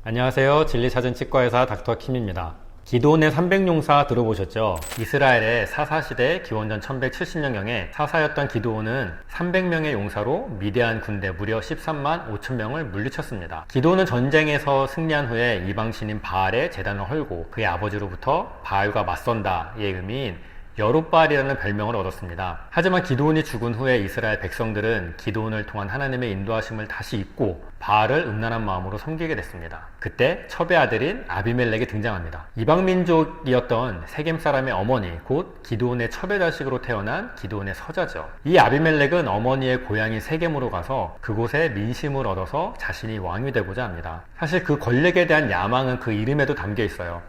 안녕하세요. 진리찾은 치과의사 닥터 킴입니다. 기드온의 300용사 들어보셨죠? 이스라엘의 사사시대 기원전 1170년경에 사사였던 기드온은 300명의 용사로 미디안 군대 무려 13만 5천 명을 물리쳤습니다. 기드온은 전쟁에서 승리한 후에 이방신인 바알의 제단을 헐고 그의 아버지로부터 바알과 맞선다의 의미인 여룻바알이라는 별명을 얻었습니다. 하지만 기드온이 죽은 후에 이스라엘 백성들은 기드온을 통한 하나님의 인도하심을 다시 잊고 바알을 음란한 마음으로 섬기게 됐습니다. 그때 첩의 아들인 아비멜렉이 등장합니다. 이방민족이었던 세겜 사람의 어머니, 곧 기드온의 첩의 자식으로 태어난 기드온의 서자죠. 이 아비멜렉은 어머니의 고향인 세겜으로 가서 그곳에 민심을 얻어서 자신이 왕이 되고자 합니다. 사실 그 권력에 대한 야망은 그 이름에도 담겨 있어요.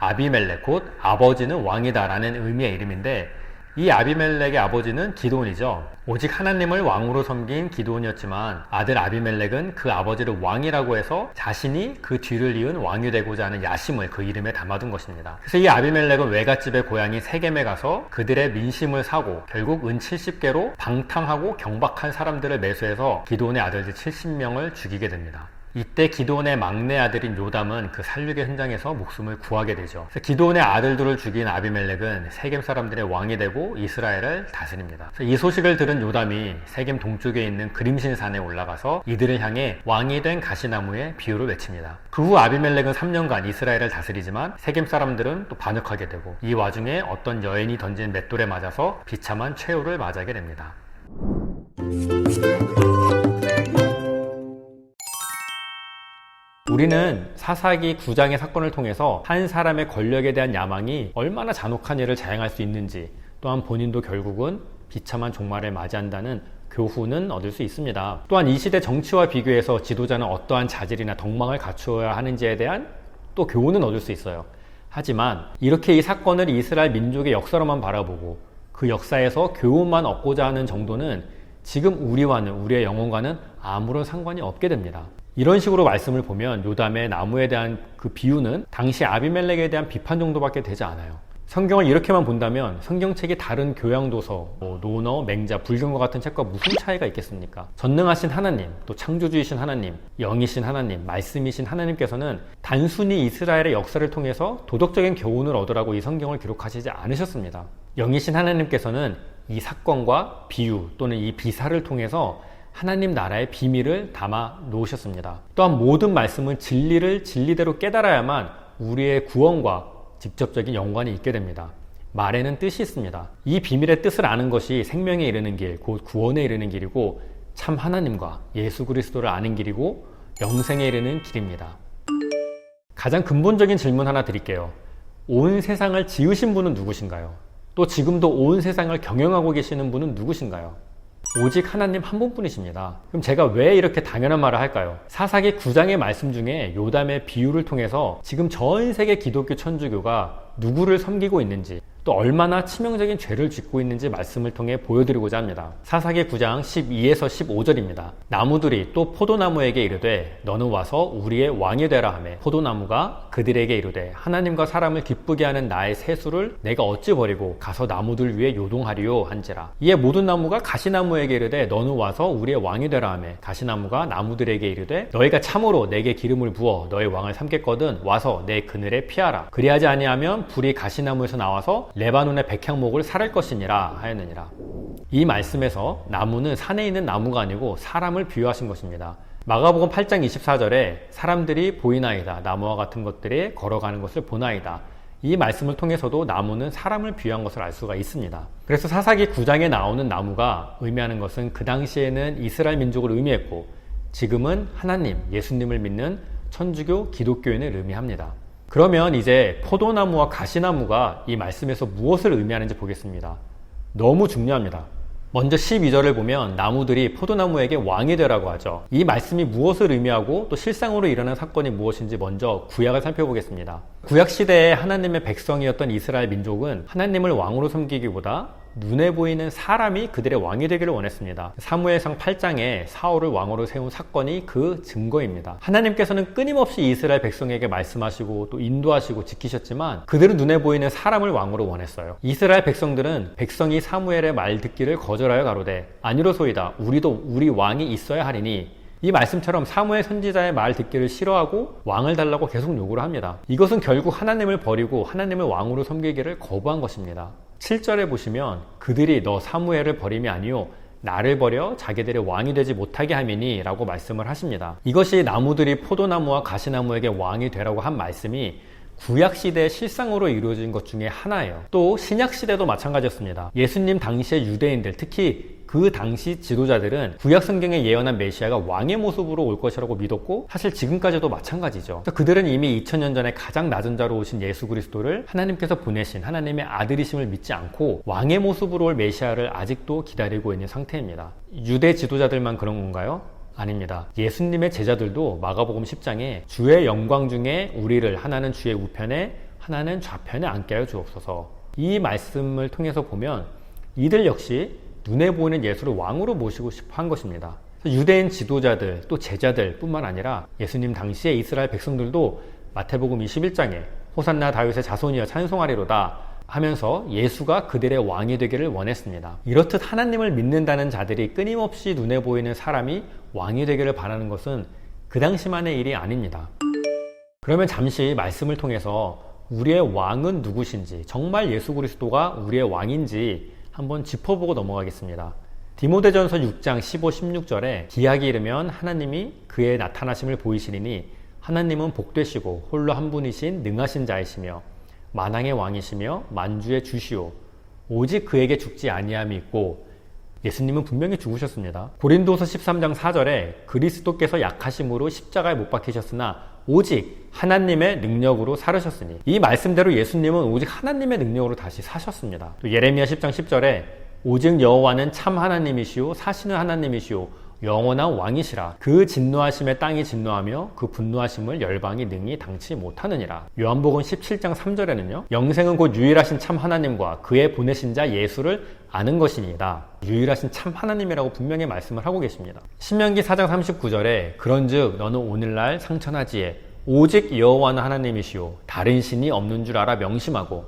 아비멜렉, 곧 아버지는 왕이다 라는 의미의 이름인데, 이 아비멜렉의 아버지는 기드온이죠. 오직 하나님을 왕으로 섬긴 기드온이었지만 아들 아비멜렉은 그 아버지를 왕이라고 해서 자신이 그 뒤를 이은 왕이 되고자 하는 야심을 그 이름에 담아둔 것입니다. 그래서 이 아비멜렉은 외갓집의 고향인 세겜에 가서 그들의 민심을 사고 결국 은 70개로 방탕하고 경박한 사람들을 매수해서 기드온의 아들들 70명을 죽이게 됩니다. 이때 기드온의 막내 아들인 요담은 그 살육의 현장에서 목숨을 구하게 되죠. 그래서 기드온의 아들들을 죽인 아비멜렉은 세겜 사람들의 왕이 되고 이스라엘을 다스립니다. 이 소식을 들은 요담이 세겜 동쪽에 있는 그림신 산에 올라가서 이들을 향해 왕이 된 가시나무의 비유를 외칩니다. 그 후 아비멜렉은 3년간 이스라엘을 다스리지만 세겜 사람들은 또 반역하게 되고, 이 와중에 어떤 여인이 던진 맷돌에 맞아서 비참한 최후를 맞이하게 됩니다. 우리는 사사기 9장의 사건을 통해서 한 사람의 권력에 대한 야망이 얼마나 잔혹한 일을 자행할 수 있는지, 또한 본인도 결국은 비참한 종말을 맞이한다는 교훈은 얻을 수 있습니다. 또한 이 시대 정치와 비교해서 지도자는 어떠한 자질이나 덕망을 갖추어야 하는지에 대한 또 교훈은 얻을 수 있어요. 하지만 이렇게 이 사건을 이스라엘 민족의 역사로만 바라보고 그 역사에서 교훈만 얻고자 하는 정도는 지금 우리의 영혼과는 아무런 상관이 없게 됩니다. 이런 식으로 말씀을 보면 요담의 나무에 대한 그 비유는 당시 아비멜렉에 대한 비판 정도밖에 되지 않아요. 성경을 이렇게만 본다면 성경책이 다른 교양도서, 논어, 맹자, 불경과 같은 책과 무슨 차이가 있겠습니까? 전능하신 하나님, 또 창조주이신 하나님, 영이신 하나님, 말씀이신 하나님께서는 단순히 이스라엘의 역사를 통해서 도덕적인 교훈을 얻으라고 이 성경을 기록하시지 않으셨습니다. 영이신 하나님께서는 이 사건과 비유 또는 이 비사를 통해서 하나님 나라의 비밀을 담아 놓으셨습니다. 또한 모든 말씀은 진리를 진리대로 깨달아야만 우리의 구원과 직접적인 연관이 있게 됩니다. 말에는 뜻이 있습니다. 이 비밀의 뜻을 아는 것이 생명에 이르는 길, 곧 구원에 이르는 길이고, 참 하나님과 예수 그리스도를 아는 길이고 영생에 이르는 길입니다. 가장 근본적인 질문 하나 드릴게요. 온 세상을 지으신 분은 누구신가요? 또 지금도 온 세상을 경영하고 계시는 분은 누구신가요? 오직 하나님 한 분뿐이십니다. 그럼 제가 왜 이렇게 당연한 말을 할까요? 사사기 9장의 말씀 중에 요담의 비유를 통해서 지금 전 세계 기독교 천주교가 누구를 섬기고 있는지, 또 얼마나 치명적인 죄를 짓고 있는지 말씀을 통해 보여드리고자 합니다. 사사기 9장 12에서 15절입니다. 나무들이 또 포도나무에게 이르되 너는 와서 우리의 왕이 되라 하매 포도나무가 그들에게 이르되 하나님과 사람을 기쁘게 하는 나의 세수를 내가 어찌 버리고 가서 나무들 위에 요동하리요 한지라. 이에 모든 나무가 가시나무에게 이르되 너는 와서 우리의 왕이 되라 하매 가시나무가 나무들에게 이르되 너희가 참으로 내게 기름을 부어 너의 왕을 삼겠거든 와서 내 그늘에 피하라. 그리하지 아니하면 불이 가시나무에서 나와서 레바논의 백향목을 살할 것이니라 하였느니라. 이 말씀에서 나무는 산에 있는 나무가 아니고 사람을 비유하신 것입니다. 마가복음 8장 24절에 사람들이 보이나이다, 나무와 같은 것들이 걸어가는 것을 보나이다. 이 말씀을 통해서도 나무는 사람을 비유한 것을 알 수가 있습니다. 그래서 사사기 9장에 나오는 나무가 의미하는 것은 그 당시에는 이스라엘 민족을 의미했고, 지금은 하나님, 예수님을 믿는 천주교 기독교인을 의미합니다. 그러면 이제 포도나무와 가시나무가 이 말씀에서 무엇을 의미하는지 보겠습니다. 너무 중요합니다. 먼저 12절을 보면 나무들이 포도나무에게 왕이 되라고 하죠. 이 말씀이 무엇을 의미하고 또 실상으로 일어난 사건이 무엇인지 먼저 구약을 살펴보겠습니다. 구약 시대에 하나님의 백성이었던 이스라엘 민족은 하나님을 왕으로 섬기기보다 눈에 보이는 사람이 그들의 왕이 되기를 원했습니다. 사무엘상 8장에 사울을 왕으로 세운 사건이 그 증거입니다. 하나님께서는 끊임없이 이스라엘 백성에게 말씀하시고 또 인도하시고 지키셨지만 그들은 눈에 보이는 사람을 왕으로 원했어요. 이스라엘 백성들은 백성이 사무엘의 말 듣기를 거절하여 가로되 아니로소이다 우리도 우리 왕이 있어야 하리니 이 말씀처럼 사무엘 선지자의 말 듣기를 싫어하고 왕을 달라고 계속 요구를 합니다. 이것은 결국 하나님을 버리고 하나님을 왕으로 섬기기를 거부한 것입니다. 7절에 보시면 그들이 너 사무엘을 버림이 아니요 나를 버려 자기들의 왕이 되지 못하게 함이니 라고 말씀을 하십니다. 이것이 나무들이 포도나무와 가시나무에게 왕이 되라고 한 말씀이 구약시대의 실상으로 이루어진 것 중에 하나예요. 또 신약시대도 마찬가지였습니다. 예수님 당시의 유대인들, 특히 그 당시 지도자들은 구약 성경에 예언한 메시아가 왕의 모습으로 올 것이라고 믿었고 사실 지금까지도 마찬가지죠. 그들은 이미 2000년 전에 가장 낮은 자로 오신 예수 그리스도를 하나님께서 보내신 하나님의 아들이심을 믿지 않고 왕의 모습으로 올 메시아를 아직도 기다리고 있는 상태입니다. 유대 지도자들만 그런 건가요? 아닙니다. 예수님의 제자들도 마가복음 10장에 주의 영광 중에 우리를 하나는 주의 우편에 하나는 좌편에 앉게 하여 주옵소서, 이 말씀을 통해서 보면 이들 역시 눈에 보이는 예수를 왕으로 모시고 싶어 한 것입니다. 유대인 지도자들 또 제자들 뿐만 아니라 예수님 당시의 이스라엘 백성들도 마태복음 21장에 호산나 다윗의 자손이여 찬송하리로다 하면서 예수가 그들의 왕이 되기를 원했습니다. 이렇듯 하나님을 믿는다는 자들이 끊임없이 눈에 보이는 사람이 왕이 되기를 바라는 것은 그 당시만의 일이 아닙니다. 그러면 잠시 말씀을 통해서 우리의 왕은 누구신지, 정말 예수 그리스도가 우리의 왕인지 한번 짚어보고 넘어가겠습니다. 디모데전서 6장 15, 16절에 기약이 이르면 하나님이 그의 나타나심을 보이시리니 하나님은 복되시고 홀로 한 분이신 능하신 자이시며 만왕의 왕이시며 만주의 주시오 오직 그에게 죽지 아니함이 있고, 예수님은 분명히 죽으셨습니다. 고린도서 13장 4절에 그리스도께서 약하심으로 십자가에 못 박히셨으나 오직 하나님의 능력으로 살으셨으니, 이 말씀대로 예수님은 오직 하나님의 능력으로 다시 사셨습니다. 또 예레미야 10장 10절에 오직 여호와는 참 하나님이시오 사시는 하나님이시오 영원한 왕이시라. 그 진노하심에 땅이 진노하며 그 분노하심을 열방이 능히 당치 못하느니라. 요한복음 17장 3절에는요 영생은 곧 유일하신 참 하나님과 그의 보내신 자 예수를 아는 것이니이다. 유일하신 참 하나님이라고 분명히 말씀을 하고 계십니다. 신명기 4장 39절에 그런즉 너는 오늘날 상천하지에 오직 여호와는 하나님이시오 다른 신이 없는 줄 알아 명심하고,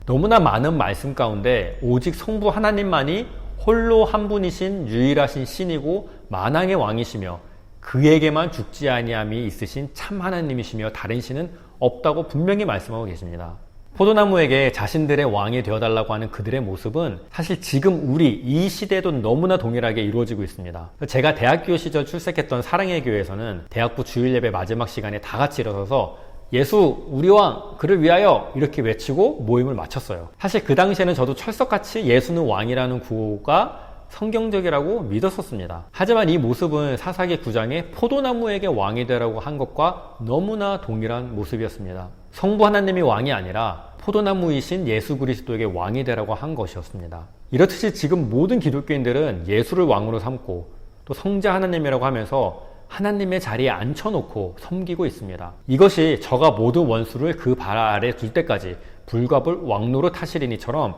너무나 많은 말씀 가운데 오직 성부 하나님만이 홀로 한 분이신 유일하신 신이고 만왕의 왕이시며 그에게만 죽지 아니함이 있으신 참 하나님이시며 다른 신은 없다고 분명히 말씀하고 계십니다. 포도나무에게 자신들의 왕이 되어달라고 하는 그들의 모습은 사실 지금 우리 이 시대에도 너무나 동일하게 이루어지고 있습니다. 제가 대학교 시절 출석했던 사랑의 교회에서는 대학부 주일예배 마지막 시간에 다 같이 일어서서 예수 우리 왕 그를 위하여 이렇게 외치고 모임을 마쳤어요. 사실 그 당시에는 저도 철석같이 예수는 왕이라는 구호가 성경적이라고 믿었었습니다. 하지만 이 모습은 사사기 9장에 포도나무에게 왕이 되라고 한 것과 너무나 동일한 모습이었습니다. 성부 하나님이 왕이 아니라 포도나무이신 예수 그리스도에게 왕이 되라고 한 것이었습니다. 이렇듯이 지금 모든 기독교인들은 예수를 왕으로 삼고 또 성자 하나님이라고 하면서 하나님의 자리에 앉혀놓고 섬기고 있습니다. 이것이 저가 모든 원수를 그 발 아래 둘 때까지 불갑을 왕노로 타시리니처럼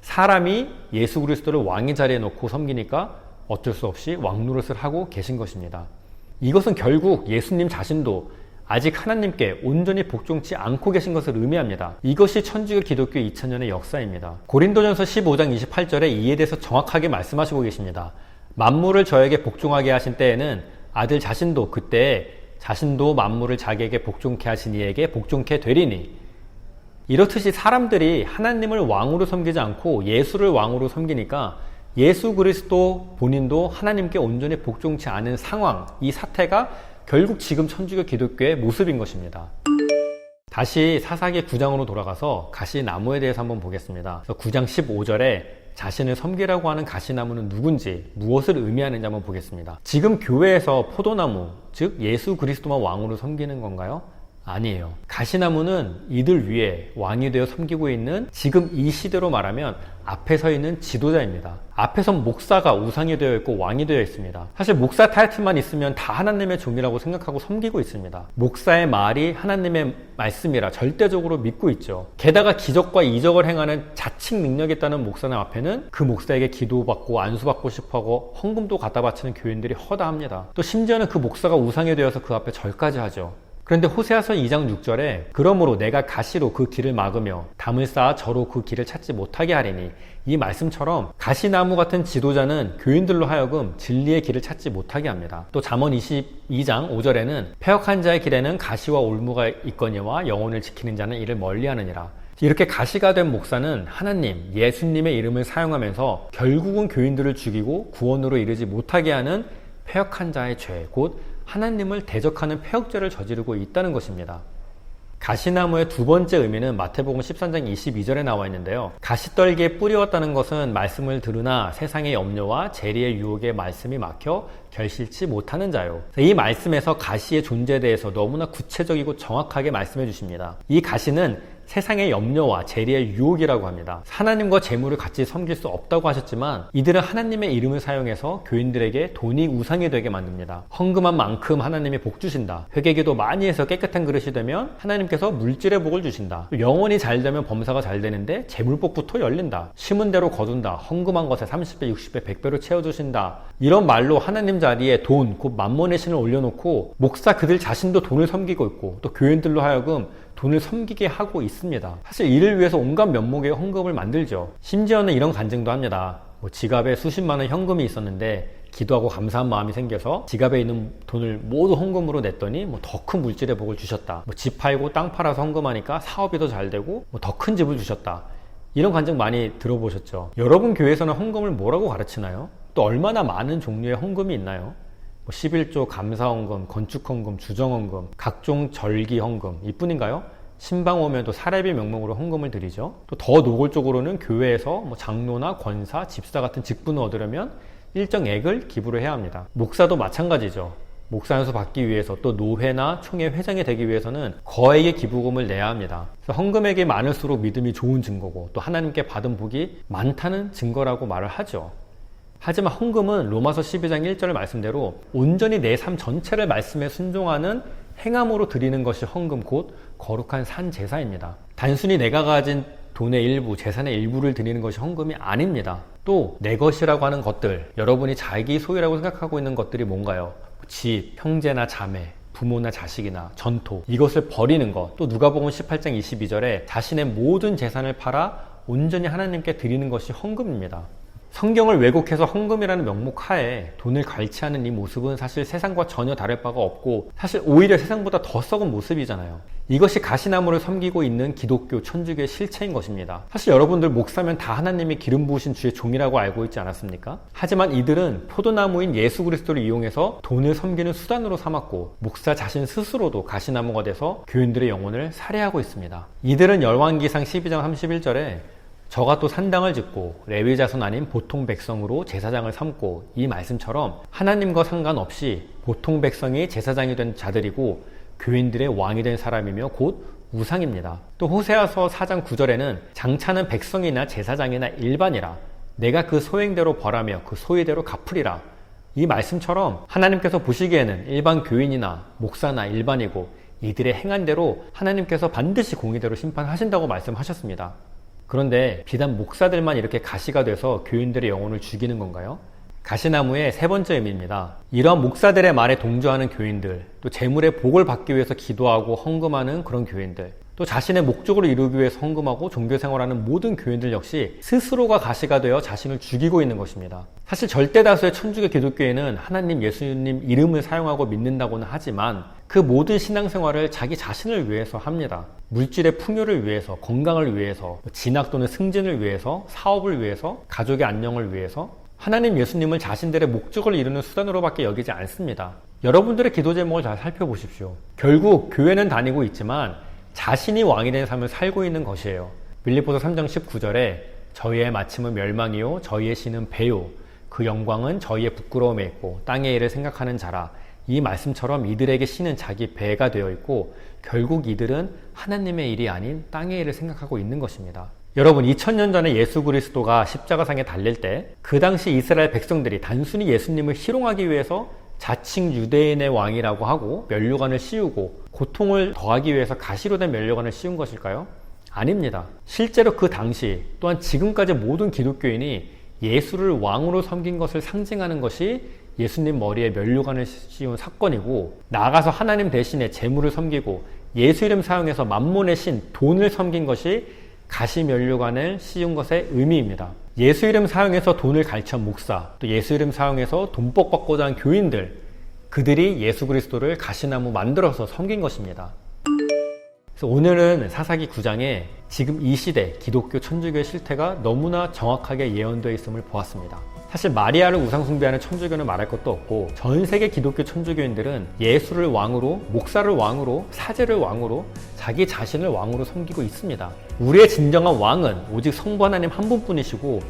사람이 예수 그리스도를 왕의 자리에 놓고 섬기니까 어쩔 수 없이 왕노릇을 하고 계신 것입니다. 이것은 결국 예수님 자신도 아직 하나님께 온전히 복종치 않고 계신 것을 의미합니다. 이것이 천주교 기독교 2000년의 역사입니다. 고린도전서 15장 28절에 이에 대해서 정확하게 말씀하시고 계십니다. 만물을 저에게 복종하게 하신 때에는 아들 자신도 그때 자신도 만물을 자기에게 복종케 하신 이에게 복종케 되리니, 이렇듯이 사람들이 하나님을 왕으로 섬기지 않고 예수를 왕으로 섬기니까 예수 그리스도 본인도 하나님께 온전히 복종치 않은 상황, 이 사태가 결국 지금 천주교 기독교의 모습인 것입니다. 다시 사사기 9장으로 돌아가서 가시나무에 대해서 한번 보겠습니다. 9장 15절에 자신을 섬기라고 하는 가시나무는 누군지, 무엇을 의미하는지 한번 보겠습니다. 지금 교회에서 포도나무, 즉 예수 그리스도만 왕으로 섬기는 건가요? 아니에요. 가시나무는 이들 위에 왕이 되어 섬기고 있는 지금 이 시대로 말하면 앞에 서 있는 지도자입니다. 앞에선 목사가 우상이 되어 있고 왕이 되어 있습니다. 사실 목사 타이틀만 있으면 다 하나님의 종이라고 생각하고 섬기고 있습니다. 목사의 말이 하나님의 말씀이라 절대적으로 믿고 있죠. 게다가 기적과 이적을 행하는 자칭 능력이 있다는 목사님 앞에는 그 목사에게 기도받고 안수받고 싶어하고 헌금도 갖다 바치는 교인들이 허다합니다. 또 심지어는 그 목사가 우상이 되어서 그 앞에 절까지 하죠. 그런데 호세아서 2장 6절에 그러므로 내가 가시로 그 길을 막으며 담을 쌓아 저로 그 길을 찾지 못하게 하리니, 이 말씀처럼 가시나무 같은 지도자는 교인들로 하여금 진리의 길을 찾지 못하게 합니다. 또 잠언 22장 5절에는 패역한 자의 길에는 가시와 올무가 있거니와 영혼을 지키는 자는 이를 멀리하느니라. 이렇게 가시가 된 목사는 하나님, 예수님의 이름을 사용하면서 결국은 교인들을 죽이고 구원으로 이르지 못하게 하는 패역한 자의 죄, 곧 하나님을 대적하는 패역죄를 저지르고 있다는 것입니다. 가시나무의 두 번째 의미는 마태복음 13장 22절에 나와 있는데요. 가시떨기에 뿌리웠다는 것은 말씀을 들으나 세상의 염려와 재리의 유혹에 말씀이 막혀 결실치 못하는 자요. 이 말씀에서 가시의 존재에 대해서 너무나 구체적이고 정확하게 말씀해 주십니다. 이 가시는 세상의 염려와 재리의 유혹이라고 합니다. 하나님과 재물을 같이 섬길 수 없다고 하셨지만 이들은 하나님의 이름을 사용해서 교인들에게 돈이 우상이 되게 만듭니다. 헌금한 만큼 하나님이 복 주신다. 회개기도 많이 해서 깨끗한 그릇이 되면 하나님께서 물질의 복을 주신다. 영혼이 잘 되면 범사가 잘 되는데 재물복부터 열린다. 심은 대로 거둔다. 헌금한 것에 30배, 60배, 100배로 채워주신다. 이런 말로 하나님 자리에 돈, 곧 만몬의 신을 올려놓고 목사 그들 자신도 돈을 섬기고 있고 또 교인들로 하여금 돈을 섬기게 하고 있습니다. 사실 이를 위해서 온갖 면목의 헌금을 만들죠. 심지어는 이런 간증도 합니다. 지갑에 수십만 원 현금이 있었는데 기도하고 감사한 마음이 생겨서 지갑에 있는 돈을 모두 헌금으로 냈더니 더 큰 물질의 복을 주셨다. 집 팔고 땅 팔아서 헌금하니까 사업이 더 잘 되고 더 큰 집을 주셨다. 이런 간증 많이 들어보셨죠? 여러분 교회에서는 헌금을 뭐라고 가르치나요? 또 얼마나 많은 종류의 헌금이 있나요? 11조 감사헌금, 건축헌금, 주정헌금, 각종 절기헌금 이뿐인가요? 신방 오면 또 사례비 명목으로 헌금을 드리죠. 또 더 노골적으로는 교회에서 장로나 권사, 집사 같은 직분을 얻으려면 일정액을 기부를 해야 합니다. 목사도 마찬가지죠. 목사 연수 받기 위해서 또 노회나 총회 회장이 되기 위해서는 거액의 기부금을 내야 합니다. 그래서 헌금액이 많을수록 믿음이 좋은 증거고 또 하나님께 받은 복이 많다는 증거라고 말을 하죠. 하지만 헌금은 로마서 12장 1절 말씀대로 온전히 내 삶 전체를 말씀에 순종하는 행함으로 드리는 것이 헌금, 곧 거룩한 산 제사입니다. 단순히 내가 가진 돈의 일부, 재산의 일부를 드리는 것이 헌금이 아닙니다. 또 내 것이라고 하는 것들, 여러분이 자기 소유라고 생각하고 있는 것들이 뭔가요? 집, 형제나 자매, 부모나 자식이나 전토, 이것을 버리는 것. 또 누가복음 18장 22절에 자신의 모든 재산을 팔아 온전히 하나님께 드리는 것이 헌금입니다. 성경을 왜곡해서 헌금이라는 명목 하에 돈을 갈취하는 이 모습은 사실 세상과 전혀 다를 바가 없고 사실 오히려 세상보다 더 썩은 모습이잖아요. 이것이 가시나무를 섬기고 있는 기독교 천주교의 실체인 것입니다. 사실 여러분들 목사면 다 하나님이 기름 부으신 주의 종이라고 알고 있지 않았습니까? 하지만 이들은 포도나무인 예수 그리스도를 이용해서 돈을 섬기는 수단으로 삼았고 목사 자신 스스로도 가시나무가 돼서 교인들의 영혼을 살해하고 있습니다. 이들은 열왕기상 12장 31절에 저가 또 산당을 짓고 레위 자손 아닌 보통 백성으로 제사장을 삼고, 이 말씀처럼 하나님과 상관없이 보통 백성이 제사장이 된 자들이고 교인들의 왕이 된 사람이며 곧 우상입니다. 또 호세아서 4장 9절에는 장차는 백성이나 제사장이나 일반이라 내가 그 소행대로 벌하며 그 소위대로 갚으리라. 이 말씀처럼 하나님께서 보시기에는 일반 교인이나 목사나 일반이고 이들의 행한 대로 하나님께서 반드시 공의대로 심판하신다고 말씀하셨습니다. 그런데 비단 목사들만 이렇게 가시가 돼서 교인들의 영혼을 죽이는 건가요? 가시나무의 세 번째 의미입니다. 이러한 목사들의 말에 동조하는 교인들, 또 재물의 복을 받기 위해서 기도하고 헌금하는 그런 교인들, 또 자신의 목적을 이루기 위해서 헌금하고 종교생활하는 모든 교인들 역시 스스로가 가시가 되어 자신을 죽이고 있는 것입니다. 사실 절대 다수의 천주교 기독교에는 하나님, 예수님 이름을 사용하고 믿는다고는 하지만 그 모든 신앙생활을 자기 자신을 위해서 합니다. 물질의 풍요를 위해서, 건강을 위해서, 진학 또는 승진을 위해서, 사업을 위해서, 가족의 안녕을 위해서 하나님, 예수님을 자신들의 목적을 이루는 수단으로밖에 여기지 않습니다. 여러분들의 기도 제목을 잘 살펴보십시오. 결국 교회는 다니고 있지만 자신이 왕이 된 삶을 살고 있는 것이에요. 빌립보서 3장 19절에 저희의 마침은 멸망이요 저희의 신은 배요 그 영광은 저희의 부끄러움에 있고 땅의 일을 생각하는 자라. 이 말씀처럼 이들에게 신은 자기 배가 되어 있고 결국 이들은 하나님의 일이 아닌 땅의 일을 생각하고 있는 것입니다. 여러분, 2000년 전에 예수 그리스도가 십자가상에 달릴 때 그 당시 이스라엘 백성들이 단순히 예수님을 희롱하기 위해서 자칭 유대인의 왕이라고 하고 면류관을 씌우고 고통을 더하기 위해서 가시로 된 면류관을 씌운 것일까요? 아닙니다. 실제로 그 당시 또한 지금까지 모든 기독교인이 예수를 왕으로 섬긴 것을 상징하는 것이 예수님 머리에 면류관을 씌운 사건이고, 나아가서 하나님 대신에 재물을 섬기고 예수 이름 사용해서 만몬의 신 돈을 섬긴 것이 가시면류관을 씌운 것의 의미입니다. 예수 이름 사용해서 돈을 갈취한 목사, 또 예수 이름 사용해서 돈복 받고자 한 교인들, 그들이 예수 그리스도를 가시나무 만들어서 섬긴 것입니다. 그래서 오늘은 사사기 9장에 지금 이 시대 기독교 천주교의 실태가 너무나 정확하게 예언되어 있음을 보았습니다. 사실 마리아를 우상 숭배하는 천주교는 말할 것도 없고, 전 세계 기독교 천주교인들은 예수를 왕으로, 목사를 왕으로, 사제를 왕으로, 자기 자신을 왕으로 섬기고 있습니다. 우리의 진정한 왕은 오직 성부 하나님 한 분뿐이시고,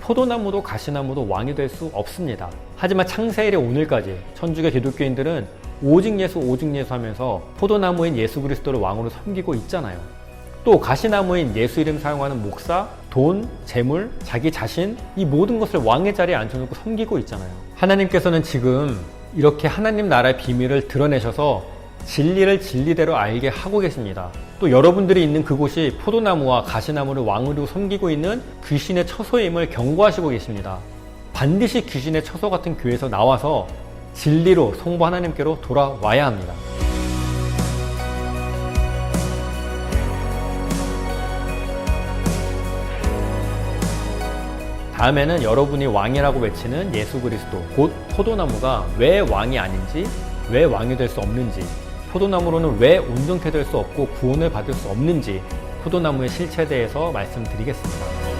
포도나무도 가시나무도 왕이 될 수 없습니다. 하지만 창세 이래 오늘까지 천주교 기독교인들은 오직 예수 하면서 포도나무인 예수 그리스도를 왕으로 섬기고 있잖아요. 또 가시나무인 예수 이름 사용하는 목사, 돈, 재물, 자기 자신, 이 모든 것을 왕의 자리에 앉혀놓고 섬기고 있잖아요. 하나님께서는 지금 이렇게 하나님 나라의 비밀을 드러내셔서 진리를 진리대로 알게 하고 계십니다. 또 여러분들이 있는 그곳이 포도나무와 가시나무를 왕으로 섬기고 있는 귀신의 처소임을 경고하시고 계십니다. 반드시 귀신의 처소 같은 교회에서 나와서 진리로 성부 하나님께로 돌아와야 합니다. 다음에는 여러분이 왕이라고 외치는 예수 그리스도, 곧 포도나무가 왜 왕이 아닌지, 왜 왕이 될 수 없는지, 포도나무로는 왜 온전케 될 수 없고 구원을 받을 수 없는지, 포도나무의 실체에 대해서 말씀드리겠습니다.